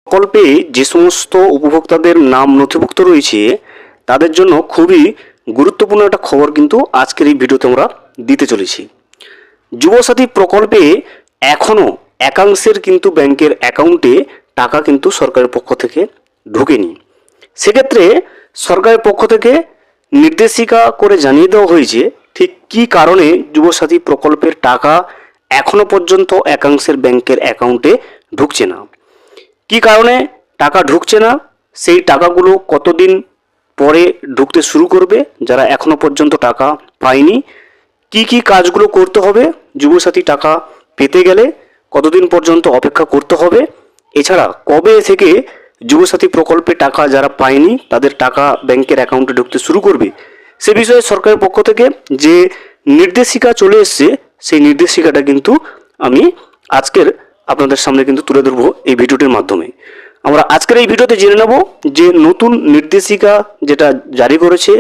প্রকল্পে যে সমস্ত উপভোক্তাদের নাম নথিভুক্ত রয়েছে তাদের জন্য খুবই গুরুত্বপূর্ণ একটা খবর কিন্তু আজকের এই ভিডিওতে আমরা দিতে চলেছি। যুবসাথী প্রকল্পে এখনও একাংশের কিন্তু ব্যাংকের অ্যাকাউন্টে টাকা কিন্তু সরকারের পক্ষ থেকে ঢোকেনি। সেক্ষেত্রে সরকারের পক্ষ থেকে নির্দেশিকা করে জানিয়ে দেওয়া হয়েছে ঠিক কী কারণে যুবসাথী প্রকল্পের টাকা এখনও পর্যন্ত একাংশের ব্যাংকের অ্যাকাউন্টে ঢুকছে না, কী কারণে টাকা ঢুকছে না, সেই টাকাগুলো কতদিন পরে ঢুকতে শুরু করবে, যারা এখনও পর্যন্ত টাকা পায়নি কি কি কাজগুলো করতে হবে, যুবসাথী টাকা পেতে গেলে কতদিন পর্যন্ত অপেক্ষা করতে হবে, এছাড়া কবে থেকে যুবসাথী প্রকল্পে টাকা যারা পায়নি তাদের টাকা ব্যাংকের অ্যাকাউন্টে ঢুকতে শুরু করবে, সে বিষয়ে সরকারের পক্ষ থেকে যে নির্দেশিকা চলে এসছে সেই নির্দেশিকাটা কিন্তু আমি আজকের আপনাদের সামনে কিন্তু তুলে ধরবো এই ভিডিওটির মাধ্যমে। আমরা আজকের এই ভিডিওতে জেনে নেব যে নতুন নির্দেশিকা যেটা জারি করেছে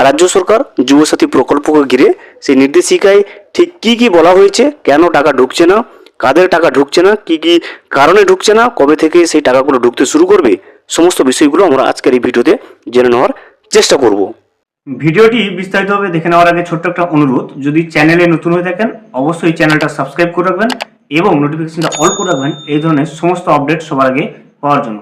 রাজ্য সরকার যুবসাথী প্রকল্পকে ঘিরে, সেই নির্দেশিকায় ঠিক কি কি বলা হয়েছে, কেন টাকা ঢুকছে না, কাদের টাকা ঢুকছে না, কি কি কারণে ঢুকছে না, কবে থেকে সেই টাকাগুলো ঢুকতে শুরু করবে, সমস্ত বিষয়গুলো আমরা আজকের এই ভিডিওতে জেনে নেওয়ার চেষ্টা করব। ভিডিওটি বিস্তারিতভাবে দেখে নেওয়ার আগে ছোট্ট একটা অনুরোধ, যদি চ্যানেলে নতুন হয়ে থাকেন অবশ্যই চ্যানেলটা সাবস্ক্রাইব করে রাখবেন এবং নোটিফিকেশনটা অল করে রাখবেন এই ধরনের সমস্ত আপডেট সবার আগে পাওয়ার জন্য।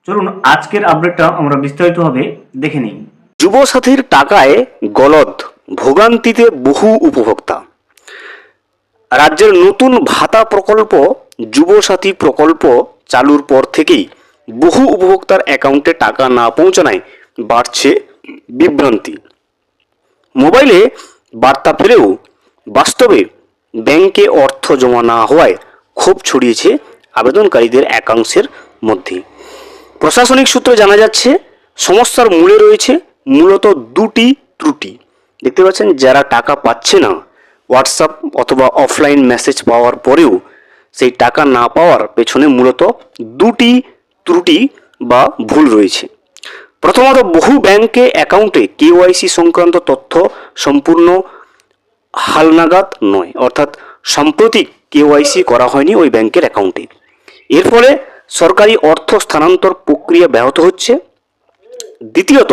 চলুন আজকের আপডেটটা আমরা বিস্তারিতভাবে দেখে নিই। যুবসাথীর টাকায় গলদ, ভোগান্তিতে বহু উপভোক্তা। রাজ্যের নতুন ভাতা প্রকল্প যুবসাথী প্রকল্প চালুর পর থেকেই বহু উপভোক্তার অ্যাকাউন্টে টাকা না পৌঁছানোয় বাড়ছে বিভ্রান্তি। মোবাইলে বার্তা পেলেও বাস্তবে ব্যাংকে অর্থ জমা না হওয়ায় ক্ষোভ ছড়িয়েছে আবেদনকারীদের একাংশের মধ্যে। প্রশাসনিক সূত্রে জানা যাচ্ছে সমস্যার মূলে রয়েছে মূলত দুটি ত্রুটি। দেখতে পাচ্ছেন যারা টাকা পাচ্ছে না, হোয়াটসঅ্যাপ অথবা অফলাইন মেসেজ পাওয়ার পরেও সেই টাকা না পাওয়ার পেছনে মূলত দুটি ত্রুটি বা ভুল রয়েছে। প্রথমত, বহু ব্যাংকে অ্যাকাউন্টে কেওয়াইসি সংক্রান্ত তথ্য সম্পূর্ণ হালনাগাদ নয়, অর্থাৎ সাম্প্রতিক কেওয়াইসি করা হয়নি ওই ব্যাংকের অ্যাকাউন্টে। এর ফলে সরকারি অর্থ স্থানান্তর প্রক্রিয়া ব্যাহত হচ্ছে। দ্বিতীয়ত,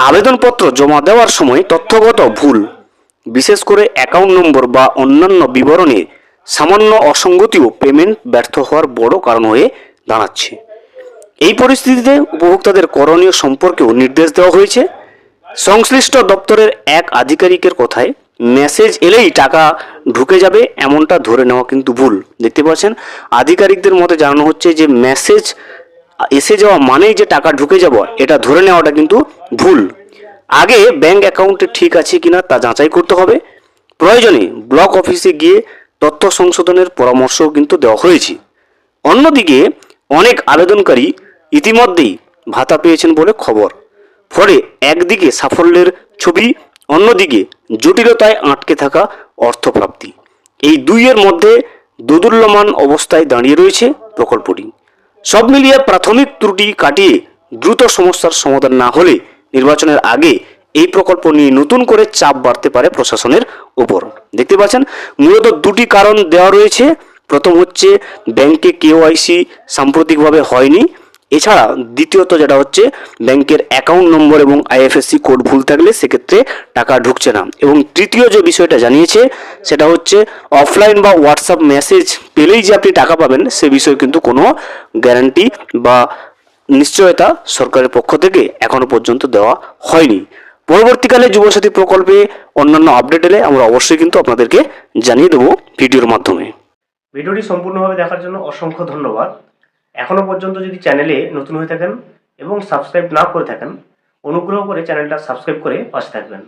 আবেদনপত্র জমা দেওয়ার সময় তথ্যগত ভুল, বিশেষ করে অ্যাকাউন্ট নম্বর বা অন্যান্য বিবরণে সামান্য অসঙ্গতিও পেমেন্ট ব্যর্থ হওয়ার বড় কারণ হয়ে দাঁড়াচ্ছে। এই পরিস্থিতিতে উপভোক্তাদের করণীয় সম্পর্কেও নির্দেশ দেওয়া হয়েছে। সংশ্লিষ্ট দপ্তরের এক আধিকারিকের কথায় মেসেজ এলেই টাকা ঢুকে যাবে এমনটা ধরে নেওয়া কিন্তু ভুল। দেখতে পাচ্ছেন আধিকারিকদের মতে জানানো হচ্ছে যে মেসেজ এসে যাওয়া মানেই যে টাকা ঢুকে যাব এটা ধরে নেওয়াটা কিন্তু ভুল। আগে ব্যাংক অ্যাকাউন্টে ঠিক আছে কিনা তা যাচাই করতে হবে। প্রয়োজনে ব্লক অফিসে গিয়ে তথ্য সংশোধনের পরামর্শও কিন্তু দেওয়া হয়েছে। অন্যদিকে অনেক আবেদনকারী ইতিমধ্যেই ভাতা পেয়েছেন বলে খবর। ফলে একদিকে সাফল্যের ছবি, অন্যদিকে জটিলতায় আটকে থাকা অর্থপ্রাপ্তি, এই দুইয়ের মধ্যে দোদুল্যমান অবস্থায় দাঁড়িয়ে রয়েছে প্রকল্পটি। সব মিলিয়ে প্রাথমিক ত্রুটি কাটিয়ে দ্রুত সমস্যার সমাধান না হলে নির্বাচনের আগে এই প্রকল্প নিয়ে নতুন করে চাপ বাড়তে পারে প্রশাসনের উপর। দেখতে পাচ্ছেন মূলত দুটি কারণ দেওয়া রয়েছে। প্রথম হচ্ছে ব্যাংকে কেওয়াইসি সাম্প্রতিকভাবে হয়নি, এছাড়া দ্বিতীয়ত যেটা হচ্ছে ব্যাংকের অ্যাকাউন্ট নম্বর এবং আইএফএসসি কোড ভুল থাকলে সেক্ষেত্রে টাকা ঢুকছে না। এবং তৃতীয় যে বিষয়টা জানিয়েছে সেটা হচ্ছে অফলাইন বা হোয়াটসঅ্যাপ মেসেজ পেলেই যে আপনি টাকা পাবেন সে বিষয়ে কিন্তু কোনো গ্যারান্টি বা নিশ্চয়তা সরকারের পক্ষ থেকে এখনো পর্যন্ত দেওয়া হয়নি। পরবর্তীকালে যুবসাথী প্রকল্পে অন্যান্য আপডেট এলে আমরা অবশ্যই কিন্তু আপনাদেরকে জানিয়ে দেবো ভিডিওর মাধ্যমে। ভিডিওটি সম্পূর্ণভাবে দেখার জন্য অসংখ্য ধন্যবাদ। এখনো পর্যন্ত যদি চ্যানেলে নতুন হয়ে থাকেন এবং সাবস্ক্রাইব না করে থাকেন অনুগ্রহ করে চ্যানেলটা সাবস্ক্রাইব করে পাশে থাকবেন।